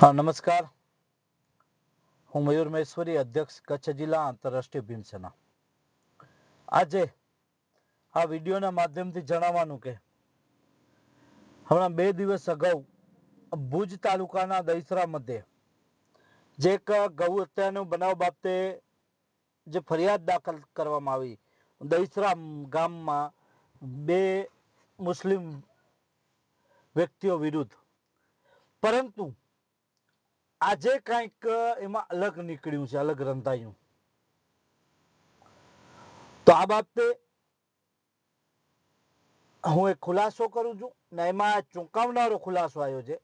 हाँ नमस्कार। હું મયુર મહેશ્વરી, અધ્યક્ષ કચ્છ જિલ્લા આંતરરાષ્ટ્રીય ભીમ સેના। આજે આ વિડીયોના માધ્યમથી જણાવવાનું કે હમણાં 2 દિવસ અગાઉ ભુજ તાલુકાના દહીસરા મધ્યે જે એક ગૌ હત્યાનો બનાવ બાબતે જે ફરિયાદ દાખલ કરવામાં આવી દહીસરા ગામમાં 2 મુસ્લિમ વ્યક્તિઓ વિરુદ્ધ, પરંતુ આજે કંઈક એમાં અલગ નીકળ્યું છે, અલગ રંધાયું। તો આ બાબતે હું એક ખુલાસો કરું છું ને એમાં ચોંકાવનારો ખુલાસો આવ્યો છે।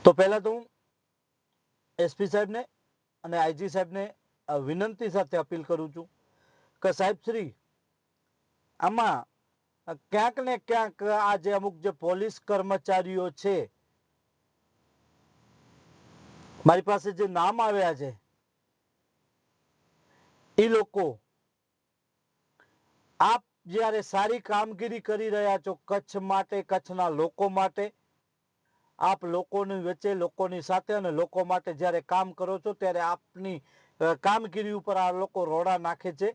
તો પહેલા તો હું એસપી સાહેબને અને આઈજી સાહેબને વિનંતી સાથે અપીલ કરું છું કે સાહેબ શ્રી, આમાં ક્યાંક ને ક્યાંક આ જે અમુક જે પોલીસ કર્મચારીઓ છે, મારી પાસે જે નામ આવ્યા છે, એ લોકો આપ જ્યારે સારી કામગીરી કરી રહ્યા છો કચ્છ માટે, કચ્છના લોકો માટે, આપ લોકોની વચ્ચે, લોકોની સાથે અને લોકો માટે જ્યારે કામ કરો છો ત્યારે આપની કામગીરી ઉપર આ લોકો રોડા નાખે છે,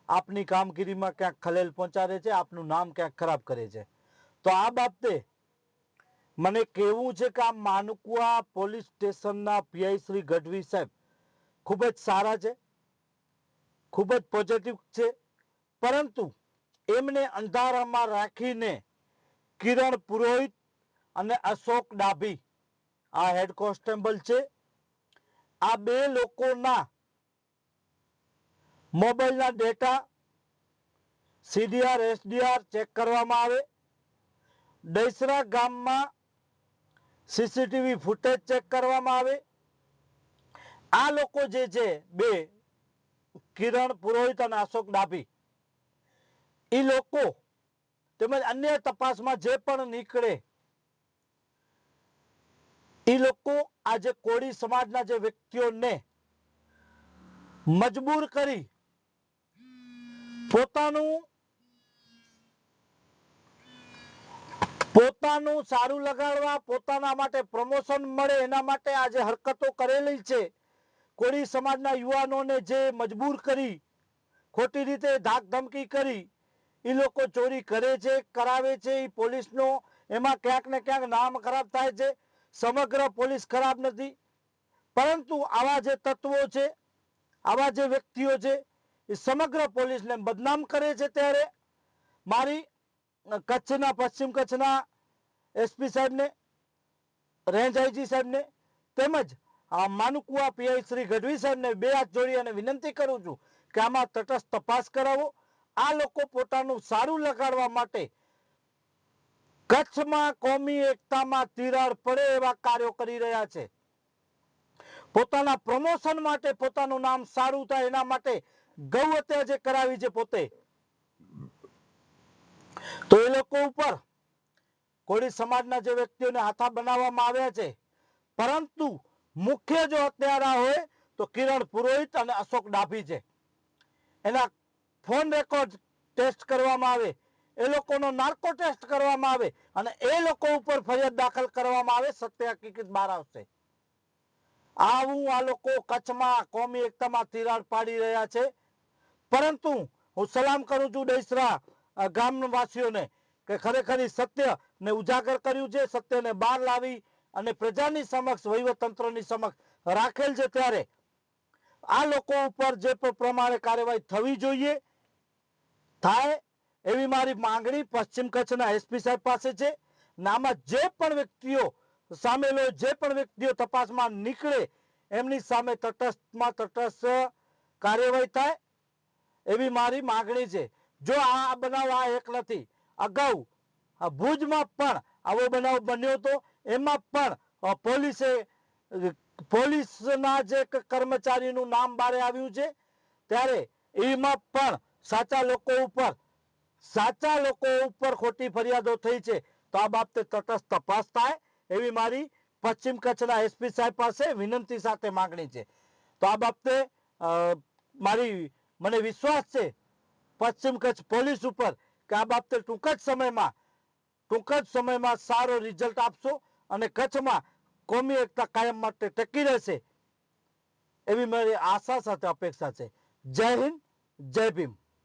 આપની કામગીરીમાં ક્યાંક ખલેલ પહોંચાડે છે, આપનું નામ ક્યાંક ખરાબ કરે છે। તો આ બાબતે મને કહેવું છે કે આ માનકુવા પોલીસ સ્ટેશનના પીઆઈ શ્રી ગઢવી સાહેબ ખૂબ જ સારા છે, ખૂબ જ પોઝિટિવ છે, પરંતુ એમને અંધારામાં રાખીને કિરણ પુરોહિત અને અશોક ડાભી, આ હેડ કોન્સ્ટેબલ છે, આ 2 લોકોના મોબાઈલના ડેટા સીડીઆર એસડીઆર ચેક કરવામાં આવે, દહીસરા ગામમાં સીસીટીવી ફૂટેજ ચેક કરવામાં આવે। આ લોકો જે છે 2, કિરણ પુરોહિત અને અશોક ડાભી, એ લોકો તેમજ અન્ય તપાસમાં જે પણ નીકળે, એ લોકો આજે કોળી સમાજના જે વ્યક્તિઓને મજબૂર કરી પોતાનું સારું લગાડવા, પોતાના માટે પ્રમોશન મળે એના માટે આજે હરકતો કરેલી છે। કોળી સમાજના યુવાનોને જે મજબૂર કરી, ખોટી રીતે ધાક ધમકી કરી એ લોકો ચોરી કરે છે, કરાવે છે, એ પોલીસનો એમાં ક્યાંક ને ક્યાંક નામ ખરાબ થાય છે। સમગ્ર પોલીસ ખરાબ નથી, પરંતુ આવા જે તત્વો છે, આવા જે વ્યક્તિઓ છે, એ સમગ્ર પોલીસને બદનામ કરે છે। ત્યારે મારી કચ્છના, પશ્ચિમ કચ્છના એસપી સાહેબને, રેન્જ આઈજી સાહેબને તેમજ આ માનકુવા પીઆઈ શ્રી ગઢવી સાહેબને 2 હાથ જોડી અને વિનંતી કરું છું કે આમાં તટસ્થ તપાસ કરાવો। આ લોકો પોતાનું સારું લગાડવા માટે કચ્છમાં કોમી એકતામાં તિરાડ પડે એવા કાર્યો કરી રહ્યા છે, પોતાના પ્રમોશન માટે, પોતાનું નામ સારું થાય એના માટે ગૌ હત્યા જે કરાવી છે પોતે, તો એ લોકો ઉપર કોળી સમાજના જે વ્યક્તિઓને હાથા બનાવવામાં આવ્યા છે, પરંતુ મુખ્ય જો હત્યારા હોય તો કિરણ પુરોહિત અને અશોક ડાભી છે। એના ફોન રેકોર્ડ ટેસ્ટ કરવામાં આવે, એ લોકોનો નાર્કો ટેસ્ટ કરવામાં આવે અને એ લોકો ઉપર ફરિયાદ દાખલ કરવામાં આવે, સત્ય હકીકત બહાર આવશે। આવું આ લોકો કચ્છમાં કોમી એકતામાં તિરાડ પાડી રહ્યા છે, પરંતુ હું સલામ કરું છું દહીસરા ગામવાસીઓને કે ખરેખર સત્ય ને ઉજાગર કર્યું છે, સત્યને બહાર લાવી અને પ્રજાની સમક્ષ, વહીવટતંત્રની સમક્ષ રાખેલ છે। ત્યારે આ લોકો ઉપર જે પ્રમાણે કાર્યવાહી થવી જોઈએ થાય એવી મારી માંગણી પશ્ચિમ કચ્છના એસપી સાહેબ પાસે છે। આમાં જે પણ વ્યક્તિઓ સામેલ હોય, જે પણ વ્યક્તિઓ તપાસમાં નીકળે, એમની સામે તટસ્થમાં તટસ્થ કાર્યવાહી થાય એવી મારી માંગણી છે। જો આ બનાવ આ એક નથી, અગાઉ ભુજમાં પણ આવો બનાવ બન્યો હતો, એમાં પણ પોલીસના જે કર્મચારીનું નામ બહાર આવ્યું છે, ત્યારે એમાં પણ સાચા લોકો ઉપર ખોટી ફરિયાદો થઈ છે। તો આ બાબતે તટસ્થ તપાસ થાય એવી મારી પશ્ચિમ કચ્છના એસપી સાહેબ પાસે વિનંતી સાથે માંગણી છે। તો આ બાબતે મને વિશ્વાસ છે પશ્ચિમ કચ્છ પોલીસ ઉપર કે આ બાબતે ટૂંક જ સમયમાં ટૂંક જ સમયમાં સારો રિઝલ્ટ આપશો અને કચ્છમાં કોમી એકતા કાયમ માટે ટકી રહેશે એવી મારી આશા સાથે અપેક્ષા છે. જય હિન્દ, જય ભીમ.